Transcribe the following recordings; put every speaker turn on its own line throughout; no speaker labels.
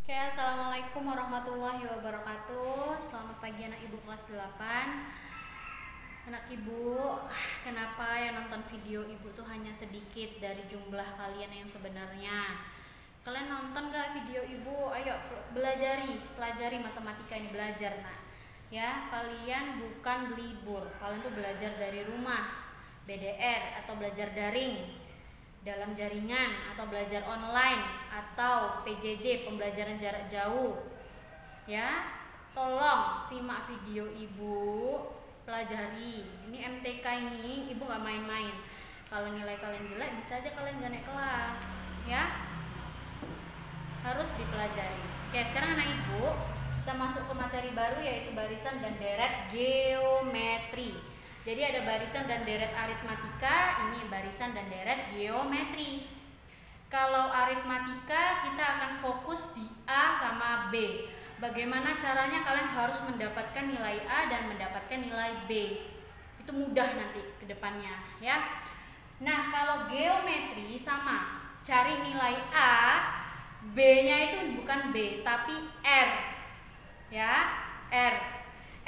Oke, assalamualaikum warahmatullahi wabarakatuh. Selamat pagi anak ibu kelas 8. Anak ibu, kenapa yang nonton video ibu tuh hanya sedikit dari jumlah kalian yang sebenarnya? Kalian nonton gak video ibu? Ayo pelajari matematika ini, belajar. Nah ya, kalian bukan libur, kalian tuh belajar dari rumah, BDR atau belajar daring dalam jaringan, atau belajar online, atau PJJ, pembelajaran jarak jauh. Ya, tolong simak video ibu, pelajari. Ini MTK ini, ibu nggak main-main. Kalau nilai kalian jelek, bisa aja kalian gak naik kelas. Ya, harus dipelajari. Oke, sekarang anak ibu, kita masuk ke materi baru, yaitu barisan dan deret geometri. Jadi ada barisan dan deret aritmatika, ini barisan dan deret geometri. Kalau aritmatika kita akan fokus di A sama B. Bagaimana caranya kalian harus mendapatkan nilai A dan mendapatkan nilai B. Itu mudah nanti ke depannya ya. Nah, kalau geometri sama, cari nilai A, B-nya itu bukan B tapi R. Ya, R.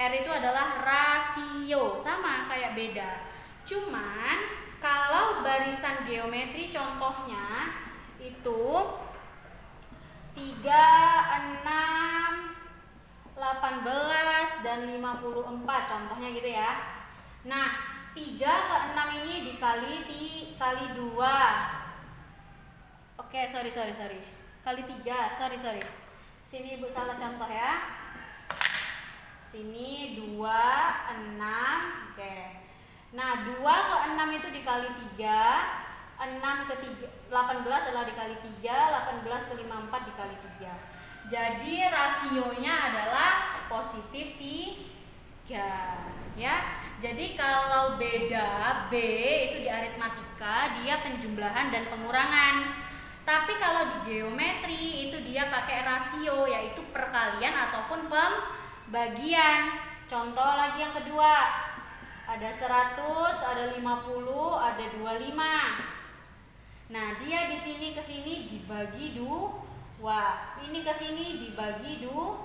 R itu adalah rasio, sama kayak beda. Cuman kalau barisan geometri contohnya itu 3, 6, 18 dan 54 contohnya gitu ya. Nah, 3 ke 6 ini dikali 2. Oke, sorry. Kali 3, sorry. Sini ibu salah contoh ya. Sini 2, 6, oke. Nah, 2 ke 6 itu dikali 3, 6 ke 3, 18 adalah dikali 3, 18 ke 54 dikali 3. Jadi rasionya adalah positif 3 ya. Jadi kalau beda B itu di aritmatika dia penjumlahan dan pengurangan. Tapi kalau di geometri itu dia pakai rasio, yaitu perkalian ataupun bagian. Contoh lagi yang kedua, ada 100, ada 50, ada 25. Nah, dia di sini ke sini dibagi 2. Ini ke sini dibagi 2.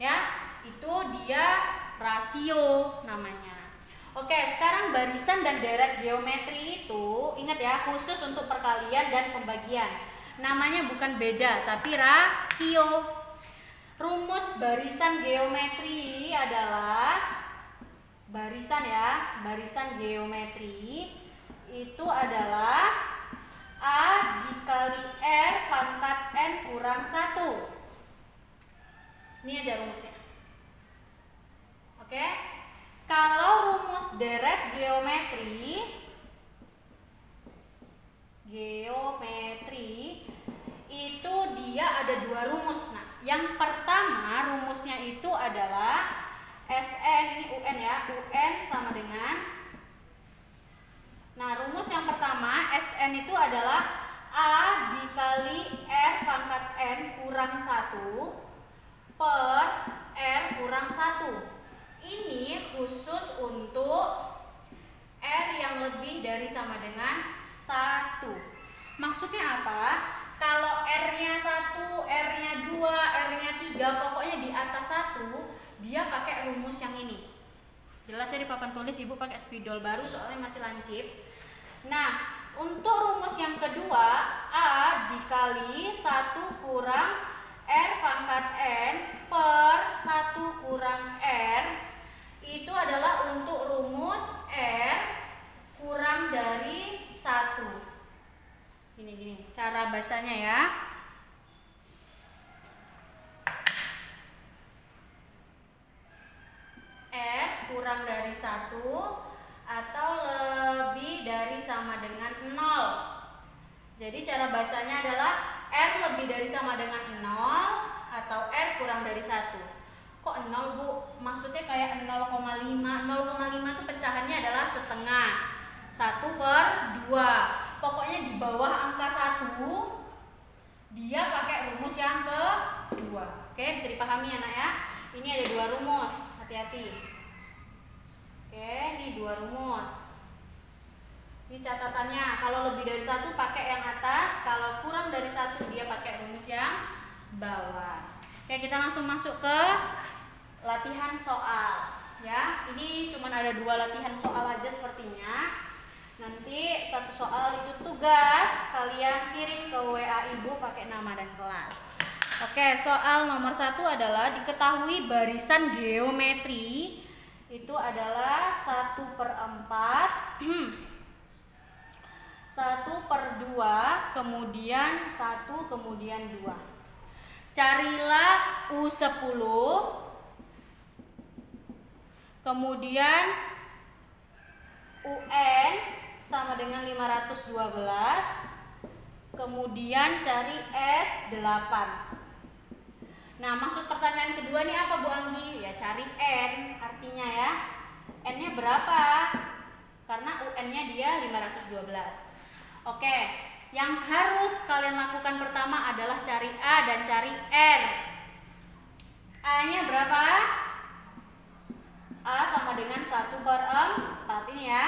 Ya, itu dia rasio namanya. Oke, sekarang barisan dan deret geometri itu ingat ya, khusus untuk perkalian dan pembagian. Namanya bukan beda tapi rasio. Rumus barisan geometri adalah barisan geometri itu adalah A dikali R pangkat N kurang 1. Ini aja rumusnya. Oke. Kalau rumus deret geometri itu dia ada 2 rumus. Nah, yang pertama rumusnya itu adalah Sn, ini UN ya, UN sama dengan, nah rumus yang pertama Sn itu adalah A dikali R pangkat N kurang 1 per R kurang 1. Ini khusus untuk R yang lebih dari sama dengan 1. Maksudnya apa? Kalau R-nya 1, R-nya 2, R-nya 3, pokoknya di atas 1, dia pakai rumus yang ini. Jelas ya di papan tulis, ibu pakai spidol baru soalnya masih lancip. Nah, untuk rumus yang kedua, A dikali 1 kurang R pangkat N per 1 kurang R, itu adalah untuk rumus R kurang dari 1. Gini cara bacanya ya. R kurang dari 1 atau lebih dari sama dengan 0. Jadi cara bacanya adalah R lebih dari sama dengan 0 atau R kurang dari 1. Kok 0 bu? Maksudnya kayak 0,5. 0,5 itu pecahannya adalah setengah, 1 per 2. Pokoknya di bawah angka 1 dia pakai rumus yang kedua. Oke, bisa dipahami anak ya. Ini ada 2 rumus, hati-hati. Oke, ini 2 rumus. Ini catatannya, kalau lebih dari 1 pakai yang atas, kalau kurang dari 1 dia pakai rumus yang bawah. Oke, kita langsung masuk ke latihan soal ya. Ini cuma ada 2 latihan soal aja sepertinya. Nanti satu soal itu tugas kalian kirim ke WA ibu pakai nama dan kelas. Oke, soal nomor 1 adalah diketahui barisan geometri itu adalah 1/4 1/2 kemudian 1 kemudian 2. Carilah U10 kemudian UN sama dengan 512 kemudian cari S8. Nah, maksud pertanyaan kedua ini apa Bu Anggi? Ya cari N, artinya ya N-nya berapa? Karena UN-nya dia 512. Oke, yang harus kalian lakukan pertama adalah cari A dan cari N. A-nya berapa? A sama dengan 1/4 ini ya.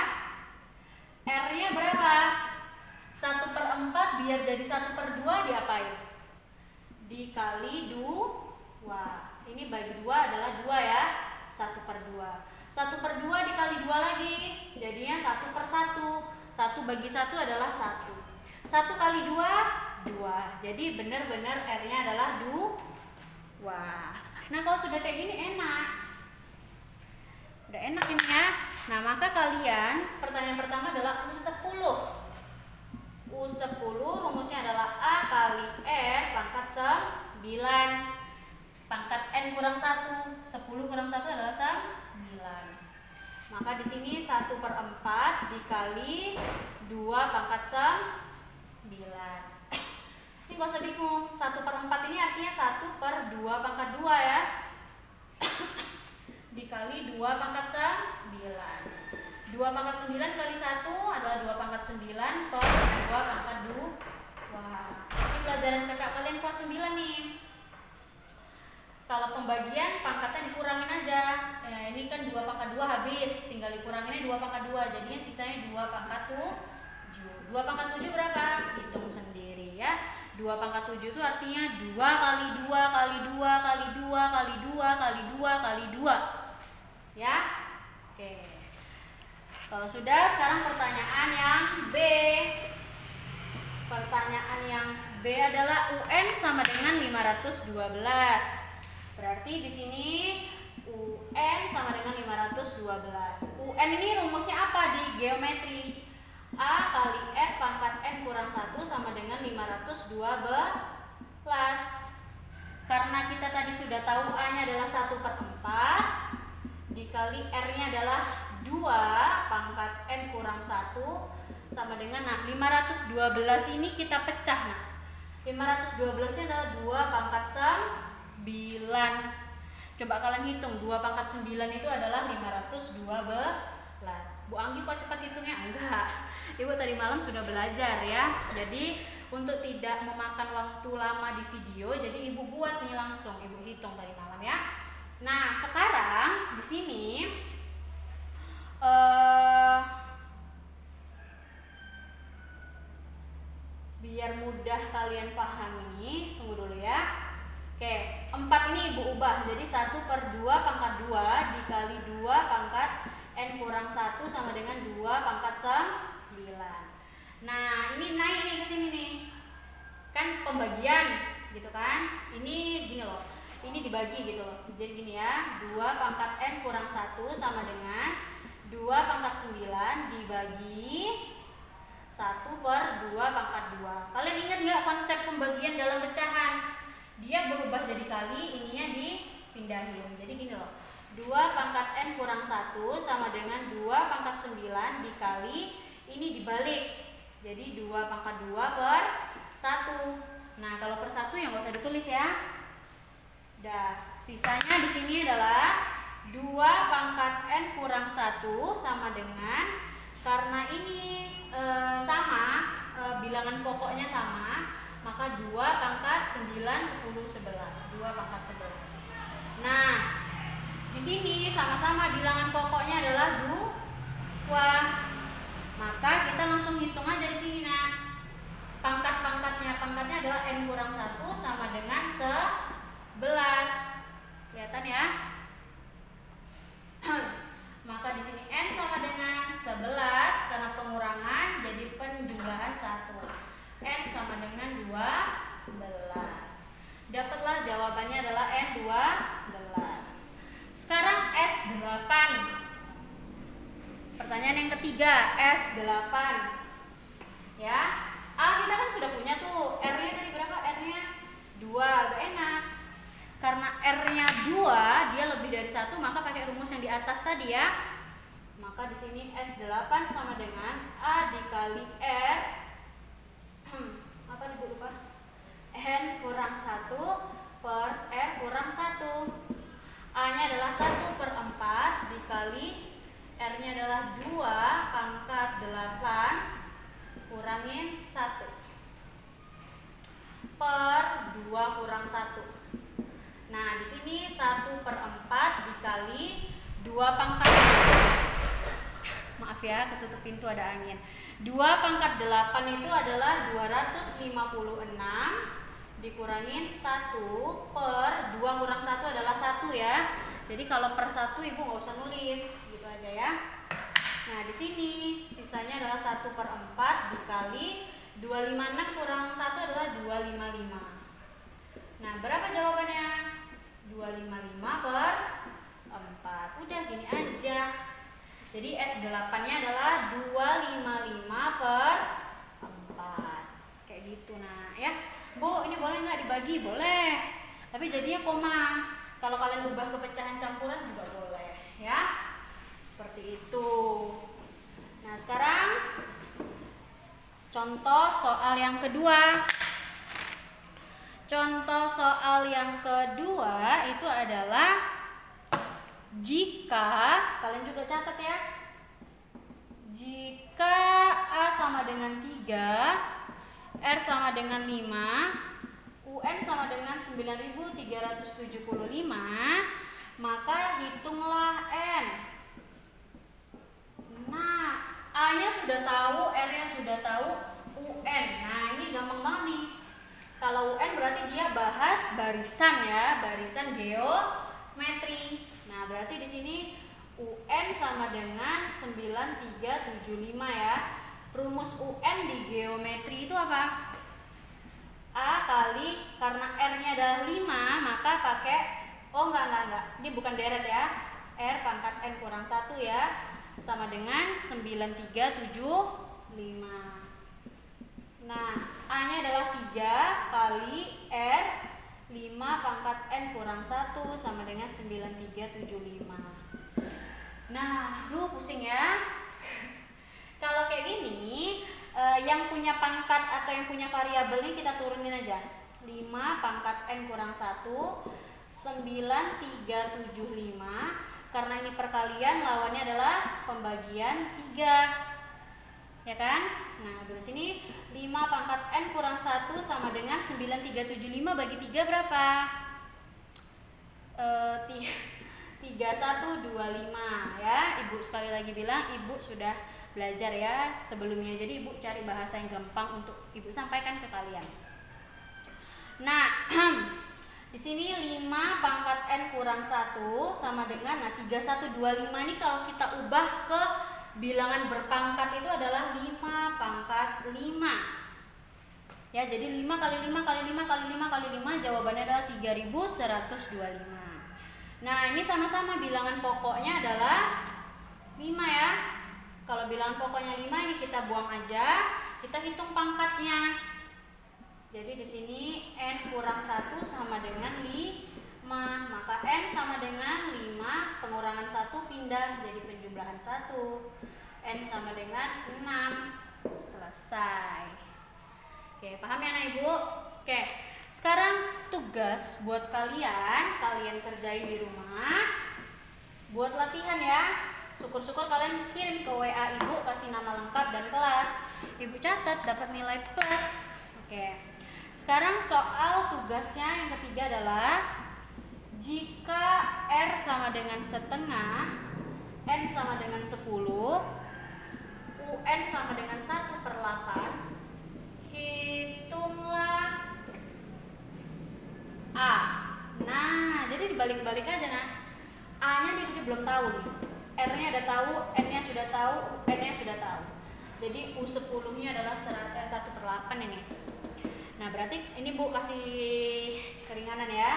R-nya berapa? 1/4 biar jadi 1/2 diapain? Dikali 2. Ini bagi 2 adalah 2 ya. 1/2. 1/2 dikali 2 lagi. Jadinya 1/1. 1 bagi 1 adalah 1. 1 kali 2, 2. Jadi benar-benar R-nya adalah 2. Nah, kalau sudah kayak gini enak. Udah enak ini ya. Nah, maka kalian pertanyaan pertama adalah U10. U10 rumusnya adalah A kali R pangkat 9. Pangkat N kurang 1. 10 kurang 1 adalah 9. Maka di sini 1/4 dikali 2 pangkat 9. Ini gak usah bingung. 1/4 ini artinya 1/2 pangkat 2 ya. Dikali 2 pangkat 9. 2 pangkat 9 kali 1 adalah 2 pangkat 9 per 2 pangkat 2. Wah, ini pelajaran kakak kalian kelas 9 nih. Kalau pembagian pangkatnya dikurangin aja. Ya, ini kan 2 pangkat 2 habis, tinggal dikuranginnya 2 pangkat 2. Jadinya sisanya 2 pangkat 7. 2 pangkat 7 berapa? Hitung sendiri ya. 2 pangkat 7 itu artinya 2 kali 2 kali 2 kali 2 kali 2 kali 2 kali 2. Ya. Oke. Kalau sudah, sekarang pertanyaan yang B. Pertanyaan yang B adalah UN sama dengan 512. Berarti di sini UN sama dengan 512. UN ini rumusnya apa di geometri? A kali R pangkat N kurang 1 sama dengan 512. Karena kita tadi sudah tahu A-nya adalah 1/4 dikali R-nya adalah 2 pangkat N kurang 1 sama dengan 512 ini kita pecah. Nah, 512 nya adalah 2 pangkat 9. Coba kalian hitung 2 pangkat 9 itu adalah 512. Bu Anggi kok cepat hitungnya? Enggak, Ibu tadi malam sudah belajar ya. Jadi untuk tidak memakan waktu lama di video, jadi Ibu buat nih langsung, Ibu hitung tadi malam ya. Nah, sekarang di sini biar mudah kalian pahami, tunggu dulu ya. Oke, 4 ini Ibu ubah jadi 1/2 pangkat 2 dikali 2 pangkat N kurang 1 sama dengan 2 pangkat 9. Nah, ini naik nih ke sini nih. Kan pembagian gitu kan. Ini gini loh. Ini dibagi gitu loh. Jadi gini ya, 2 pangkat N kurang 1 sama dengan 2 pangkat 9 dibagi 1/2 pangkat 2. Kalian ingat nggak konsep pembagian dalam pecahan? Dia berubah jadi kali, ininya dipindahin. Jadi gini loh. 2 pangkat N kurang 1 sama dengan 2 pangkat 9 dikali, ini dibalik. Jadi 2 pangkat 2/1. Nah, kalau per 1 yang nggak usah ditulis ya. Dah, sisanya di sini adalah 2 pangkat N kurang 1 sama dengan, karena ini bilangan pokoknya sama, maka 2 pangkat 9, 10, 11. 2 pangkat 11. Nah, di sini sama-sama bilangan pokoknya adalah 2. Maka kita langsung hitung aja di sini, nah. Pangkat-pangkatnya adalah N kurang 1 sama dengan 11. jawabannya adalah N12. Sekarang S8. Pertanyaan yang ketiga, S8. Ya. Kita kan sudah punya tuh. R-nya tadi berapa? R-nya 2. Agak enak. Karena R-nya 2, dia lebih dari 1, maka pakai rumus yang di atas tadi ya. Maka di sini S8 sama dengan A dikali R. Apa nih Bu, lupa? N kurang 1 per R kurang 1. A-nya adalah 1/4 dikali R-nya adalah 2 pangkat 8 kurangin 1 per 2 kurang 1. Nah, di sini 1/4 dikali 2 pangkat, maaf ya, ketutup pintu ada angin. 2 pangkat 8 itu adalah 256 dikurangin 1 per 2 kurang 1 adalah 1 ya. Jadi kalau per 1 Ibu nggak usah nulis, gitu aja ya. Nah, di sini sisanya adalah 1/4 dikali 256 kurang 1 adalah 255. Nah, berapa jawabannya? 255 per 4. Udah gini aja. Jadi S8-nya adalah 255 per 4. Kayak gitu. Nah, ya. Bu, ini boleh nggak dibagi? Boleh. Tapi jadinya koma. Kalau kalian ubah ke pecahan campuran juga boleh, ya. Seperti itu. Nah, sekarang contoh soal yang kedua. Contoh soal yang kedua itu adalah jika, kalian juga catat ya, jika A sama dengan 3, R sama dengan 5, UN sama dengan 9.375, maka hitunglah N. Nah, A-nya sudah tahu, R-nya sudah tahu, UN. Nah, ini gampang banget nih. Kalau UN berarti dia bahas barisan ya, barisan geometri. Nah, berarti di sini UN sama dengan 9375 ya. Rumus UN di geometri itu apa? A kali, karena R-nya adalah 5, maka pakai, enggak. Ini bukan deret ya. R pangkat N kurang 1 ya. Sama dengan 9375. Nah, A-nya adalah 3 kali R 5 pangkat N kurang 1 sama dengan 9375. Nah, pusing ya. Kalau kayak gini, yang punya pangkat atau yang punya variabel ini kita turunin aja. 5 pangkat N kurang 1 9375. Karena ini perkalian, lawannya adalah pembagian 3. Ya kan? Nah, dari sini 5 pangkat N kurang 1 sama dengan 9375 bagi 3 berapa? 3125 ya. Ibu sekali lagi bilang, Ibu sudah belajar ya sebelumnya. Jadi Ibu cari bahasa yang gampang untuk Ibu sampaikan ke kalian. Nah, di sini 5 pangkat N kurang 1 sama dengan 3125 ini kalau kita ubah ke bilangan berpangkat itu adalah 5 pangkat 5. Ya, jadi 5 kali 5 kali 5 kali 5 kali 5 jawabannya adalah 3125. Nah, ini sama-sama bilangan pokoknya adalah 5 ya. Kalau bilangan pokoknya 5 ini kita buang aja, kita hitung pangkatnya. Jadi di sini N kurang 1 sama dengan 5, maka N sama dengan 5, pengurangan 1 pindah jadi penjumlahan 1. N sama dengan 6. Selesai. Oke, paham ya Ibu? Oke, sekarang tugas buat kalian kerjain di rumah. Buat latihan ya. Syukur-syukur kalian kirim ke WA Ibu, kasih nama lengkap dan kelas. Ibu catat dapat nilai plus. Oke. Sekarang soal tugasnya yang ketiga adalah jika R sama dengan setengah, N sama dengan 10, UN sama dengan 1/8, hitunglah A. Nah, jadi dibalik-balik aja nah. A-nya dia sudah belum tahu nih. R-nya udah tahu, N-nya sudah tahu, UN-nya sudah tahu. Jadi U10-nya adalah 1/8 ini. Nah, Nah, berarti ini Bu kasih keringanan ya.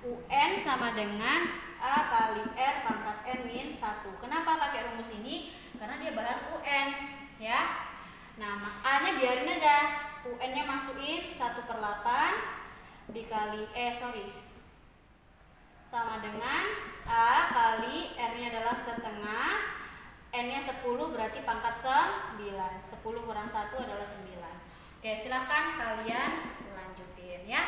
UN sama dengan A kali R pangkat N min 1. Kenapa pakai rumus ini? Karena dia bahas UN ya. Nah, A-nya biarin aja. UN-nya masukin 1/8 dikali sama dengan A kali R-nya adalah setengah, N-nya 10 berarti pangkat 9. 10 kurang 1 adalah 9. Oke, silahkan kalian lanjutin ya.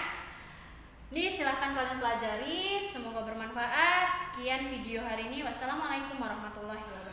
Ini silahkan kalian pelajari, semoga bermanfaat. Sekian video hari ini. Wassalamualaikum warahmatullahi wabarakatuh.